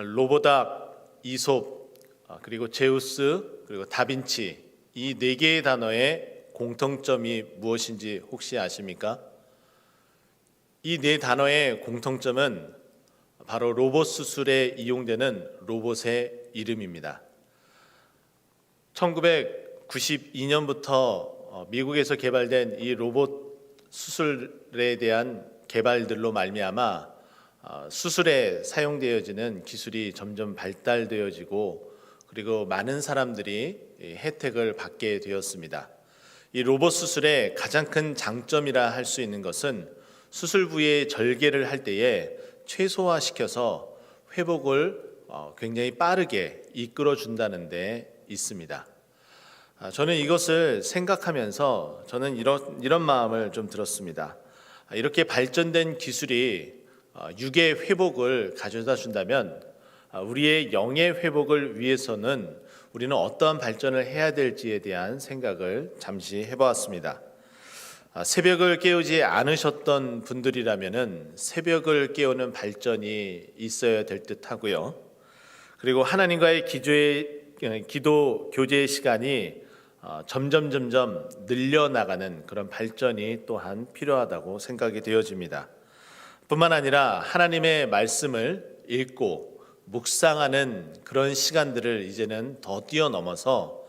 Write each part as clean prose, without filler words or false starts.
로보닥, 이솝, 그리고 제우스, 그리고 다빈치, 이 네 개의 단어의 공통점이 무엇인지 혹시 아십니까? 이 네 단어의 공통점은 바로 로봇 수술에 이용되는 로봇의 이름입니다. 1992년부터 미국에서 개발된 이 로봇 수술에 대한 개발들로 말미암아 수술에 사용되어지는 기술이 점점 발달되어지고 그리고 많은 사람들이 혜택을 받게 되었습니다. 이 로봇 수술의 가장 큰 장점이라 할 수 있는 것은 수술 부위의 절개를 할 때에 최소화시켜서 회복을 굉장히 빠르게 이끌어 준다는 데 있습니다. 저는 이것을 생각하면서 저는 이런 마음을 좀 들었습니다. 이렇게 발전된 기술이 육의 회복을 가져다 준다면 우리의 영의 회복을 위해서는 우리는 어떠한 발전을 해야 될지에 대한 생각을 잠시 해보았습니다. 새벽을 깨우지 않으셨던 분들이라면 새벽을 깨우는 발전이 있어야 될 듯하고요. 그리고 하나님과의 기도 교제의 시간이 점점 늘려나가는 그런 발전이 또한 필요하다고 생각이 되어집니다. 뿐만 아니라 하나님의 말씀을 읽고 묵상하는 그런 시간들을 이제는 더 뛰어넘어서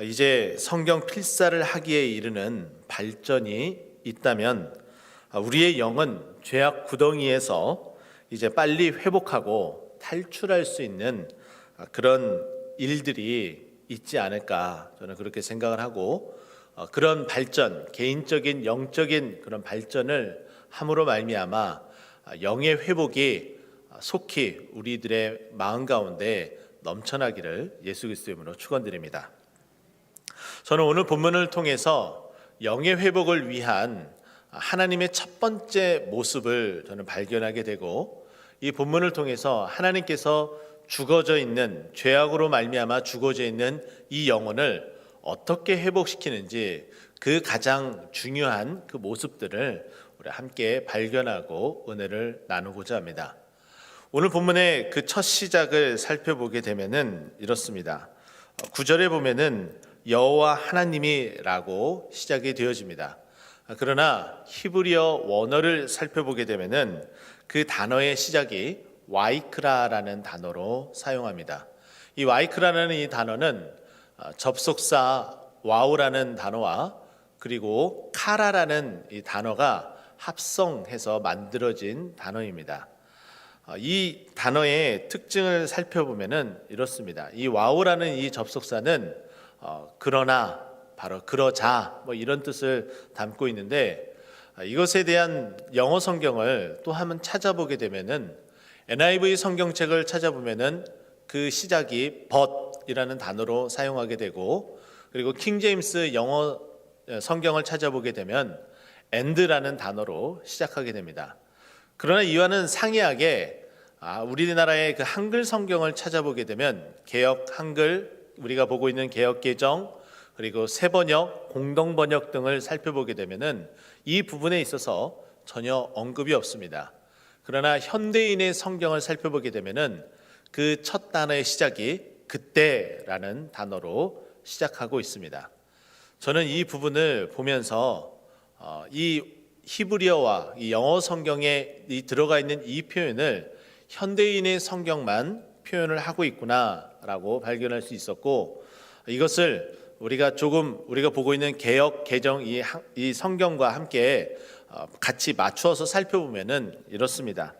이제 성경 필사를 하기에 이르는 발전이 있다면 우리의 영은 죄악 구덩이에서 이제 빨리 회복하고 탈출할 수 있는 그런 일들이 있지 않을까 저는 그렇게 생각을 하고 그런 발전, 개인적인 영적인 그런 발전을 함으로 말미암아 영의 회복이 속히 우리들의 마음 가운데 넘쳐나기를 예수 그리스도의 이름으로 축원드립니다. 저는 오늘 본문을 통해서 영의 회복을 위한 하나님의 첫 번째 모습을 저는 발견하게 되고 이 본문을 통해서 하나님께서 죽어져 있는 죄악으로 말미암아 죽어져 있는 이 영혼을 어떻게 회복시키는지 그 가장 중요한 그 모습들을 우리 함께 발견하고 은혜를 나누고자 합니다. 오늘 본문의 그 첫 시작을 살펴보게 되면은 이렇습니다. 9절에 보면은 여호와 하나님이라고 시작이 되어집니다. 그러나 히브리어 원어를 살펴보게 되면은 그 단어의 시작이 와이크라라는 단어로 사용합니다. 이 와이크라라는 이 단어는 접속사 와우라는 단어와 그리고 카라라는 이 단어가 합성해서 만들어진 단어입니다. 이 단어의 특징을 살펴보면은 이렇습니다. 이 와우라는 이 접속사는 그러나, 바로 그러자 뭐 이런 뜻을 담고 있는데 이것에 대한 영어 성경을 또 한번 찾아보게 되면은 NIV 성경책을 찾아보면은 그 시작이 but이라는 단어로 사용하게 되고 그리고 킹 제임스 영어 성경을 찾아보게 되면 and라는 단어로 시작하게 됩니다. 그러나 이와는 상이하게 우리나라의 그 한글 성경을 찾아보게 되면 개역 한글, 우리가 보고 있는 개역 개정, 그리고 새번역, 공동번역 등을 살펴보게 되면은 이 부분에 있어서 전혀 언급이 없습니다. 그러나 현대인의 성경을 살펴보게 되면은 그 첫 단어의 시작이 그때라는 단어로 시작하고 있습니다. 저는 이 부분을 보면서 이 히브리어와 이 영어 성경에 들어가 있는 이 표현을 현대인의 성경만 표현을 하고 있구나라고 발견할 수 있었고 이것을 우리가 보고 있는 개역 개정 이 성경과 함께 같이 맞추어서 살펴보면은 이렇습니다.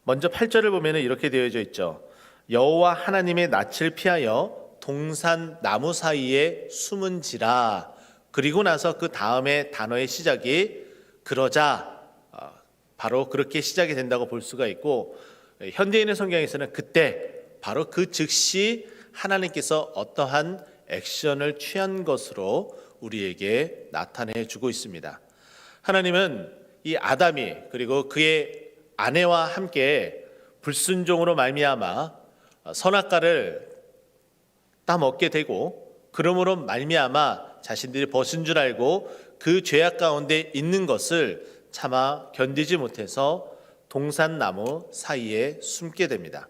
먼저 8절을 보면은 이렇게 되어져 있죠. 여호와 하나님의 낯을 피하여 동산 나무 사이에 숨은지라. 그리고 나서 그 다음에 단어의 시작이 그러자, 바로 그렇게 시작이 된다고 볼 수가 있고 현대인의 성경에서는 그때 바로 그 즉시 하나님께서 어떠한 액션을 취한 것으로 우리에게 나타내 주고 있습니다. 하나님은 이 아담이 그리고 그의 아내와 함께 불순종으로 말미암아 선악과를 따먹게 되고 그러므로 말미암아 자신들이 벗은 줄 알고 그 죄악 가운데 있는 것을 차마 견디지 못해서 동산나무 사이에 숨게 됩니다.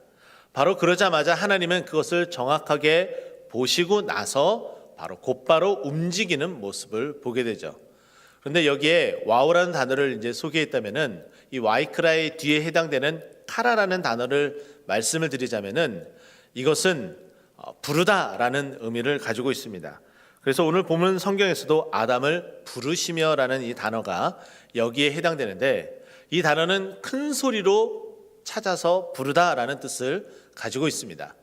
바로 그러자마자 하나님은 그것을 정확하게 보시고 나서 곧바로 움직이는 모습을 보게 되죠. 그런데 여기에 와우라는 단어를 이제 소개했다면은 이 와이크라의 뒤에 해당되는 카라라는 단어를 말씀을 드리자면은 이것은 부르다라는 의미를 가지고 있습니다. 그래서 오늘 보면 성경에서도 아담을 부르시며라는 이 단어가 여기에 해당되는데, 이 단어는 큰 소리로 찾아서 부르다라는 뜻을 가지고 있습니다.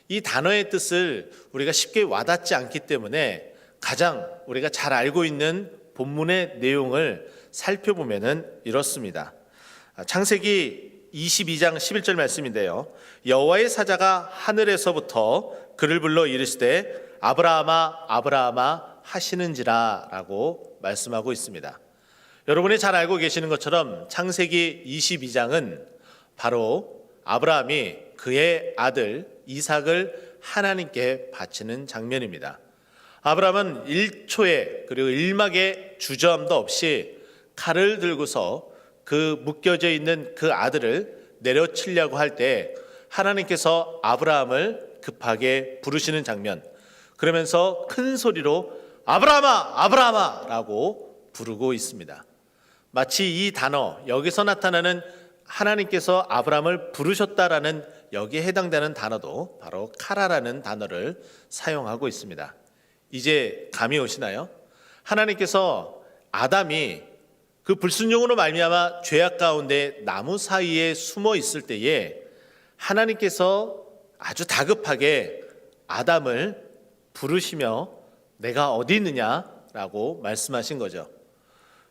이 단어의 뜻을 우리가 쉽게 와닿지 않기 때문에 가장 우리가 잘 알고 있는 본문의 내용을 살펴보면은 이렇습니다. 창세기 22장 11절 말씀인데요. 여호와의 사자가 하늘에서부터 그를 불러 이르시되 아브라함아 아브라함아 하시는지라 라고 말씀하고 있습니다. 여러분이 잘 알고 계시는 것처럼 창세기 22장은 바로 아브라함이 그의 아들 이삭을 하나님께 바치는 장면입니다. 아브라함은 1초에 그리고 1막의 주저함도 없이 칼을 들고서 그 묶여져 있는 그 아들을 내려치려고 할 때 하나님께서 아브라함을 급하게 부르시는 장면, 그러면서 큰 소리로 아브라함아 아브라함아 라고 부르고 있습니다. 마치 이 단어, 여기서 나타나는 하나님께서 아브라함을 부르셨다라는 여기에 해당되는 단어도 바로 카라라는 단어를 사용하고 있습니다. 이제 감이 오시나요? 하나님께서 아담이 그 불순종으로 말미암아 죄악 가운데 나무 사이에 숨어 있을 때에 하나님께서 아주 다급하게 아담을 부르시며 내가 어디 있느냐라고 말씀하신 거죠.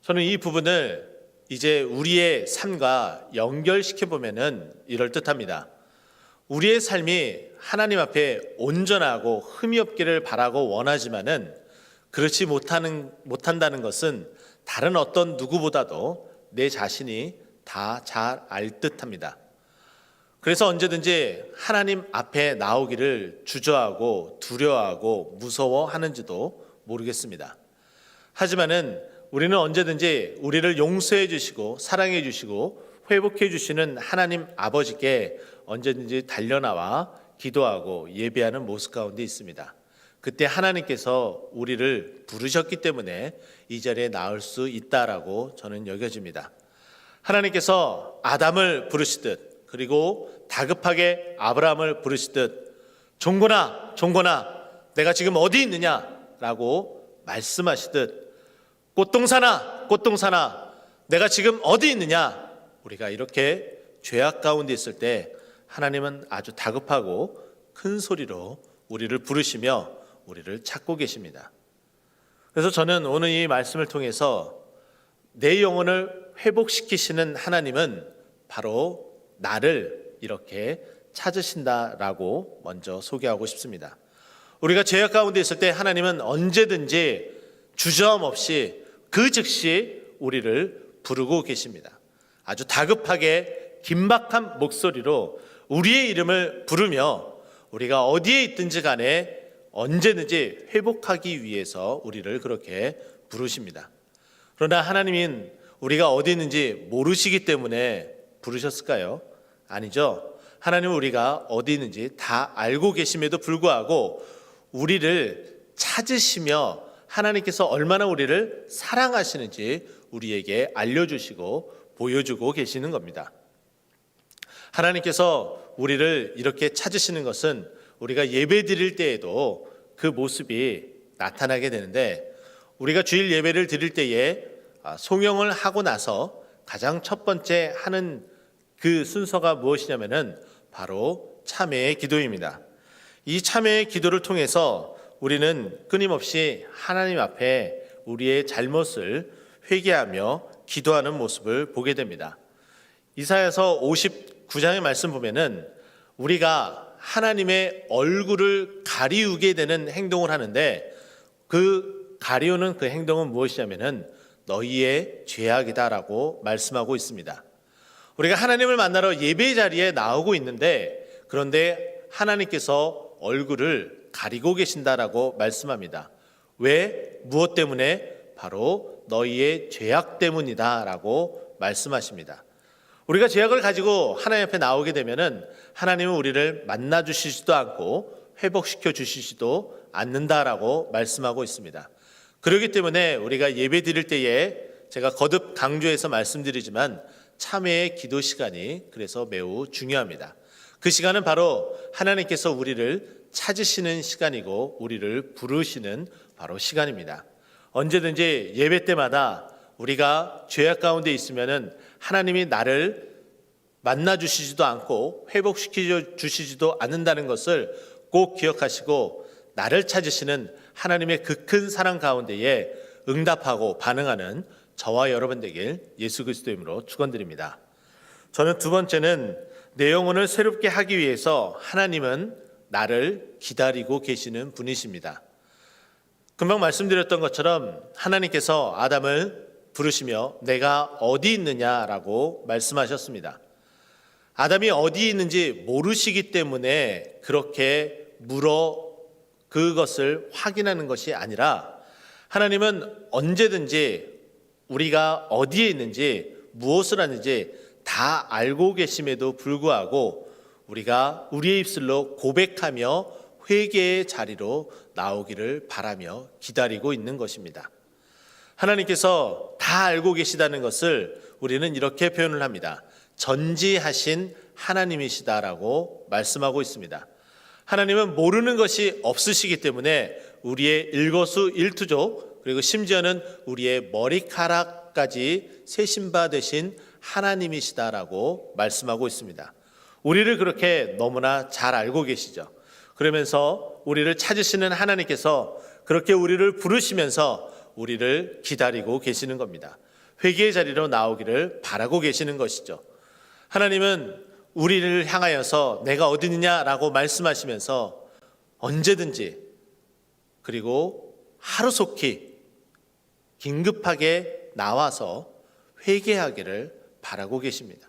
저는 이 부분을 이제 우리의 삶과 연결시켜 보면은 이럴 듯합니다. 우리의 삶이 하나님 앞에 온전하고 흠이 없기를 바라고 원하지만은 그렇지 못한다는 것은 다른 어떤 누구보다도 내 자신이 다 잘 알 듯합니다. 그래서 언제든지 하나님 앞에 나오기를 주저하고 두려워하고 무서워하는지도 모르겠습니다. 하지만은 우리는 언제든지 우리를 용서해 주시고 사랑해 주시고 회복해 주시는 하나님 아버지께 언제든지 달려나와 기도하고 예배하는 모습 가운데 있습니다. 그때 하나님께서 우리를 부르셨기 때문에 이 자리에 나올 수 있다라고 저는 여겨집니다. 하나님께서 아담을 부르시듯 그리고 다급하게 아브라함을 부르시듯 종곤아 종곤아 내가 지금 어디 있느냐라고 말씀하시듯 꽃동산아 꽃동산아 내가 지금 어디 있느냐, 우리가 이렇게 죄악 가운데 있을 때 하나님은 아주 다급하고 큰 소리로 우리를 부르시며 우리를 찾고 계십니다. 그래서 저는 오늘 이 말씀을 통해서 내 영혼을 회복시키시는 하나님은 바로 나를 이렇게 찾으신다라고 먼저 소개하고 싶습니다. 우리가 죄악 가운데 있을 때 하나님은 언제든지 주저함 없이 그 즉시 우리를 부르고 계십니다. 아주 다급하게 긴박한 목소리로 우리의 이름을 부르며 우리가 어디에 있든지 간에 언제든지 회복하기 위해서 우리를 그렇게 부르십니다. 그러나 하나님은 우리가 어디 있는지 모르시기 때문에 부르셨을까요? 아니죠. 하나님은 우리가 어디 있는지 다 알고 계심에도 불구하고 우리를 찾으시며 하나님께서 얼마나 우리를 사랑하시는지 우리에게 알려주시고 보여주고 계시는 겁니다. 하나님께서 우리를 이렇게 찾으시는 것은 우리가 예배 드릴 때에도 그 모습이 나타나게 되는데, 우리가 주일 예배를 드릴 때에 송영을 하고 나서 가장 첫 번째 하는 그 순서가 무엇이냐면은 바로 참회의 기도입니다. 이 참회의 기도를 통해서 우리는 끊임없이 하나님 앞에 우리의 잘못을 회개하며 기도하는 모습을 보게 됩니다. 이사야서 59장의 말씀 보면은 우리가 하나님의 얼굴을 가리우게 되는 행동을 하는데, 그 가리우는 그 행동은 무엇이냐면은 너희의 죄악이다라고 말씀하고 있습니다. 우리가 하나님을 만나러 예배 자리에 나오고 있는데, 그런데 하나님께서 얼굴을 가리고 계신다라고 말씀합니다. 왜? 무엇 때문에? 바로 너희의 죄악 때문이다라고 말씀하십니다. 우리가 죄악을 가지고 하나님 앞에 나오게 되면은 하나님은 우리를 만나 주시지도 않고 회복시켜 주시지도 않는다라고 말씀하고 있습니다. 그렇기 때문에 우리가 예배 드릴 때에 제가 거듭 강조해서 말씀드리지만 참회의 기도 시간이 그래서 매우 중요합니다. 그 시간은 바로 하나님께서 우리를 찾으시는 시간이고 우리를 부르시는 바로 시간입니다. 언제든지 예배 때마다 우리가 죄악 가운데 있으면은 하나님이 나를 만나 주시지도 않고 회복시켜 주시지도 않는다는 것을 꼭 기억하시고 나를 찾으시는 하나님의 그 큰 사랑 가운데에 응답하고 반응하는 저와 여러분 되길 예수 그리스도의 이름으로 축원드립니다. 저는 두 번째는 내 영혼을 새롭게 하기 위해서 하나님은 나를 기다리고 계시는 분이십니다. 금방 말씀드렸던 것처럼 하나님께서 아담을 부르시며 내가 어디 있느냐라고 말씀하셨습니다. 아담이 어디 있는지 모르시기 때문에 그렇게 물어 그것을 확인하는 것이 아니라 하나님은 언제든지 우리가 어디에 있는지 무엇을 하는지 다 알고 계심에도 불구하고 우리가 우리의 입술로 고백하며 회개의 자리로 나오기를 바라며 기다리고 있는 것입니다. 하나님께서 다 알고 계시다는 것을 우리는 이렇게 표현을 합니다. 전지하신 하나님이시다라고 말씀하고 있습니다. 하나님은 모르는 것이 없으시기 때문에 우리의 일거수일투족 그리고 심지어는 우리의 머리카락까지 세신 바 되신 하나님이시다라고 말씀하고 있습니다. 우리를 그렇게 너무나 잘 알고 계시죠. 그러면서 우리를 찾으시는 하나님께서 그렇게 우리를 부르시면서 우리를 기다리고 계시는 겁니다. 회개의 자리로 나오기를 바라고 계시는 것이죠. 하나님은 우리를 향하여서 내가 어디 있느냐라고 말씀하시면서 언제든지 그리고 하루속히 긴급하게 나와서 회개하기를 바라고 계십니다.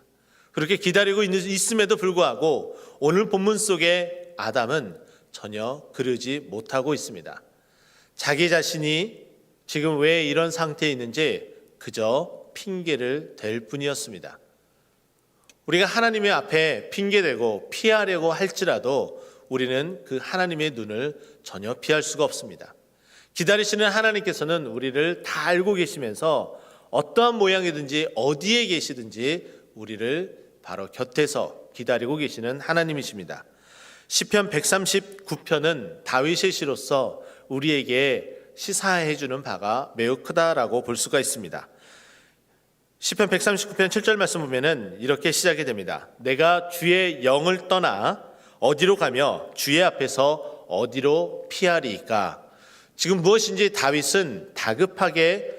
그렇게 기다리고 있음에도 불구하고 오늘 본문 속에 아담은 전혀 그러지 못하고 있습니다. 자기 자신이 지금 왜 이런 상태에 있는지 그저 핑계를 댈 뿐이었습니다. 우리가 하나님의 앞에 핑계대고 피하려고 할지라도 우리는 그 하나님의 눈을 전혀 피할 수가 없습니다. 기다리시는 하나님께서는 우리를 다 알고 계시면서 어떠한 모양이든지 어디에 계시든지 우리를 바로 곁에서 기다리고 계시는 하나님이십니다. 시편 139편은 다윗의 시로서 우리에게 시사해 주는 바가 매우 크다라고 볼 수가 있습니다. 시편 139편 7절 말씀 보면은 이렇게 시작이 됩니다. 내가 주의 영을 떠나 어디로 가며 주의 앞에서 어디로 피하리이까. 지금 무엇인지 다윗은 다급하게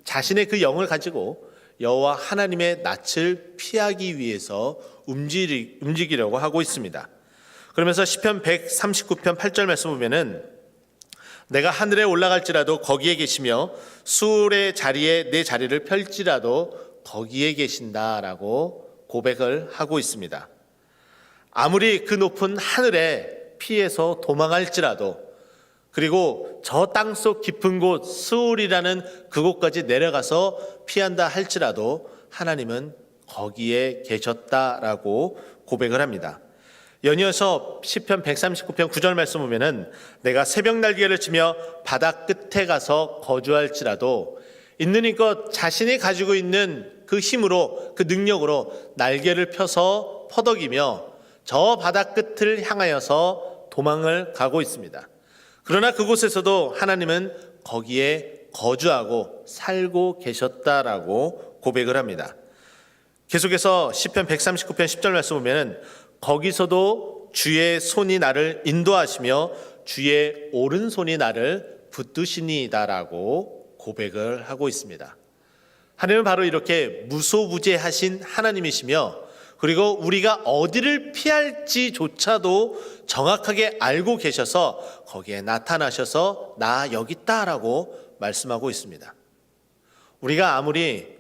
자신의 그 영을 가지고 여호와 하나님의 낯을 피하기 위해서 움직이려고 하고 있습니다. 그러면서 시편 139편 8절 말씀 보면은 내가 하늘에 올라갈지라도 거기에 계시며 수울의 자리에 내 자리를 펼지라도 거기에 계신다라고 고백을 하고 있습니다. 아무리 그 높은 하늘에 피해서 도망할지라도 그리고 저 땅속 깊은 곳 수울이라는 그곳까지 내려가서 피한다 할지라도 하나님은 거기에 계셨다라고 고백을 합니다. 연이어서 시편 139편 9절 말씀 보면은 내가 새벽 날개를 치며 바다 끝에 가서 거주할지라도 있는 힘껏 자신이 가지고 있는 그 힘으로 그 능력으로 날개를 펴서 퍼덕이며 저 바다 끝을 향하여서 도망을 가고 있습니다. 그러나 그곳에서도 하나님은 거기에 거주하고 살고 계셨다라고 고백을 합니다. 계속해서 시편 139편 10절 말씀 보면은 거기서도 주의 손이 나를 인도하시며 주의 오른손이 나를 붙드시니이다라고 고백을 하고 있습니다. 하나님은 바로 이렇게 무소부재하신 하나님이시며 그리고 우리가 어디를 피할지조차도 정확하게 알고 계셔서 거기에 나타나셔서 나 여기 있다라고 말씀하고 있습니다. 우리가 아무리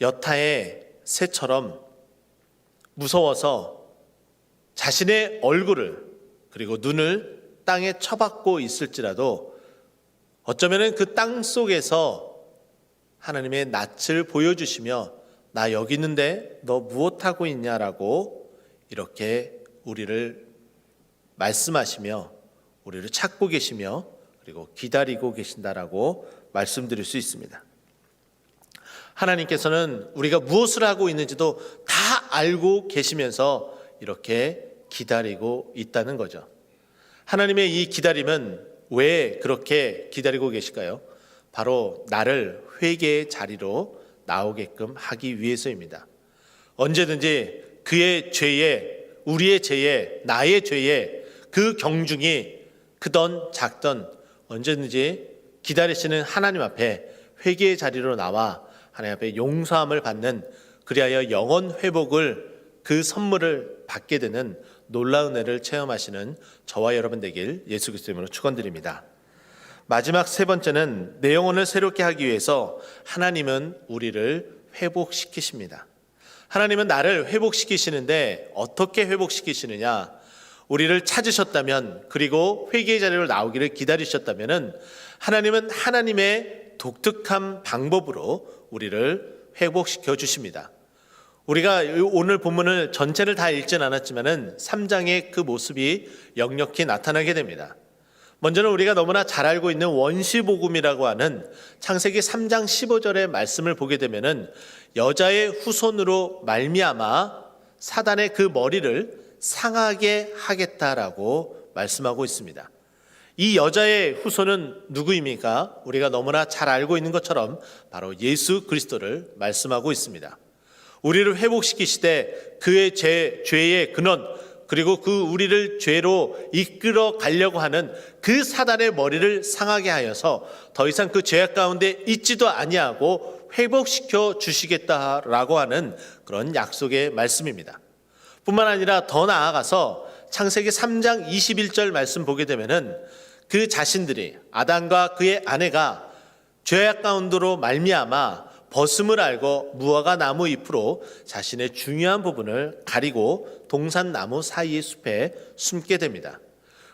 여타의 새처럼 무서워서 자신의 얼굴을 그리고 눈을 땅에 쳐박고 있을지라도 어쩌면 그 땅 속에서 하나님의 낯을 보여주시며 나 여기 있는데 너 무엇하고 있냐라고 이렇게 우리를 말씀하시며 우리를 찾고 계시며 그리고 기다리고 계신다라고 말씀드릴 수 있습니다. 하나님께서는 우리가 무엇을 하고 있는지도 다 알고 계시면서 이렇게 기다리고 있다는 거죠. 하나님의 이 기다림은 왜 그렇게 기다리고 계실까요? 바로 나를 회개의 자리로 나오게끔 하기 위해서입니다. 언제든지 그의 죄에, 우리의 죄에, 나의 죄에 그 경중이 크던 작던 언제든지 기다리시는 하나님 앞에 회개의 자리로 나와 하나님 앞에 용서함을 받는, 그리하여 영원 회복을, 그 선물을 받게 되는 놀라운 은혜를 체험하시는 저와 여러분 되길 예수 그리스도 이름으로 축원드립니다. 마지막 세 번째는 내 영혼을 새롭게 하기 위해서 하나님은 우리를 회복시키십니다. 하나님은 나를 회복시키시는데 어떻게 회복시키시느냐? 우리를 찾으셨다면, 그리고 회개의 자리로 나오기를 기다리셨다면 하나님은 하나님의 독특한 방법으로 우리를 회복시켜 주십니다. 우리가 오늘 본문을 전체를 다 읽진 않았지만 3장의 그 모습이 역력히 나타나게 됩니다. 먼저는 우리가 너무나 잘 알고 있는 원시복음이라고 하는 창세기 3장 15절의 말씀을 보게 되면 여자의 후손으로 말미암아 사단의 그 머리를 상하게 하겠다라고 말씀하고 있습니다. 이 여자의 후손은 누구입니까? 우리가 너무나 잘 알고 있는 것처럼 바로 예수 그리스도를 말씀하고 있습니다. 우리를 회복시키시되 그의 죄의 근원, 그리고 그 우리를 죄로 이끌어 가려고 하는 그 사단의 머리를 상하게 하여서 더 이상 그 죄악 가운데 있지도 아니하고 회복시켜 주시겠다라고 하는 그런 약속의 말씀입니다. 뿐만 아니라 더 나아가서 창세기 3장 21절 말씀 보게 되면은 그 자신들이, 아담과 그의 아내가 죄악 가운데로 말미암아 벗음을 알고 무화과 나무 잎으로 자신의 중요한 부분을 가리고 동산나무 사이의 숲에 숨게 됩니다.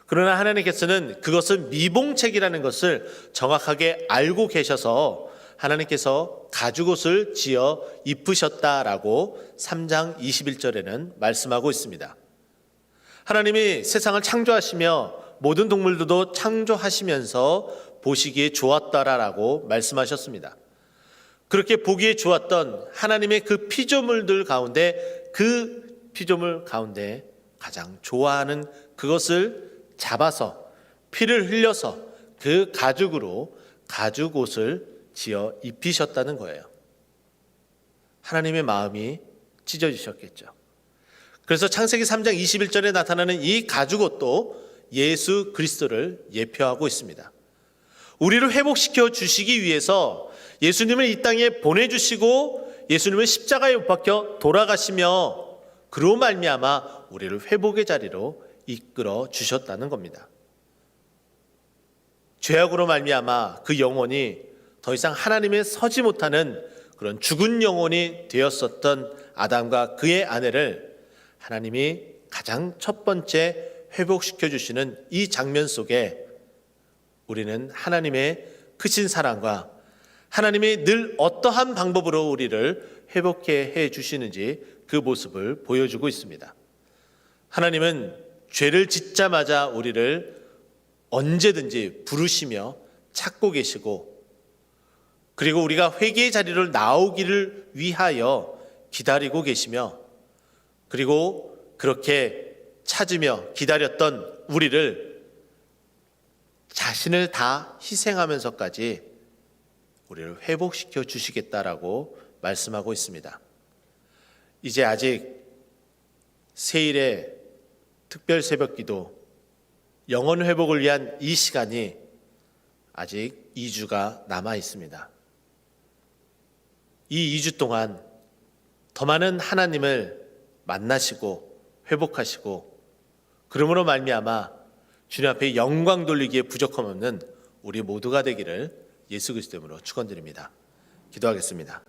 그러나 하나님께서는 그것은 미봉책이라는 것을 정확하게 알고 계셔서 하나님께서 가죽옷을 지어 입으셨다라고 3장 21절에는 말씀하고 있습니다. 하나님이 세상을 창조하시며 모든 동물들도 창조하시면서 보시기에 좋았다라고 말씀하셨습니다. 그렇게 보기에 좋았던 하나님의 그 피조물들 가운데, 그 피조물 가운데 가장 좋아하는 그것을 잡아서 피를 흘려서 그 가죽으로 가죽옷을 지어 입히셨다는 거예요. 하나님의 마음이 찢어지셨겠죠. 그래서 창세기 3장 21절에 나타나는 이 가죽옷도 예수 그리스도를 예표하고 있습니다. 우리를 회복시켜 주시기 위해서 예수님을 이 땅에 보내주시고 예수님을 십자가에 못 박혀 돌아가시며 그로 말미암아 우리를 회복의 자리로 이끌어 주셨다는 겁니다. 죄악으로 말미암아 그 영혼이 더 이상 하나님의 서지 못하는 그런 죽은 영혼이 되었었던 아담과 그의 아내를 하나님이 가장 첫 번째 회복시켜 주시는 이 장면 속에 우리는 하나님의 크신 사랑과 하나님이 늘 어떠한 방법으로 우리를 회복해 해 주시는지 그 모습을 보여주고 있습니다. 하나님은 죄를 짓자마자 우리를 언제든지 부르시며 찾고 계시고, 그리고 우리가 회개의 자리를 나오기를 위하여 기다리고 계시며, 그리고 그렇게 찾으며 기다렸던 우리를 자신을 다 희생하면서까지 우리를 회복시켜 주시겠다라고 말씀하고 있습니다. 이제 아직 세일의 특별 새벽기도, 영혼 회복을 위한 이 시간이 아직 2주가 남아 있습니다. 이 2주 동안 더 많은 하나님을 만나시고 회복하시고, 그러므로 말미암아 주님 앞에 영광 돌리기에 부족함 없는 우리 모두가 되기를 예수 그리스도 이름으로 축원드립니다. 기도하겠습니다.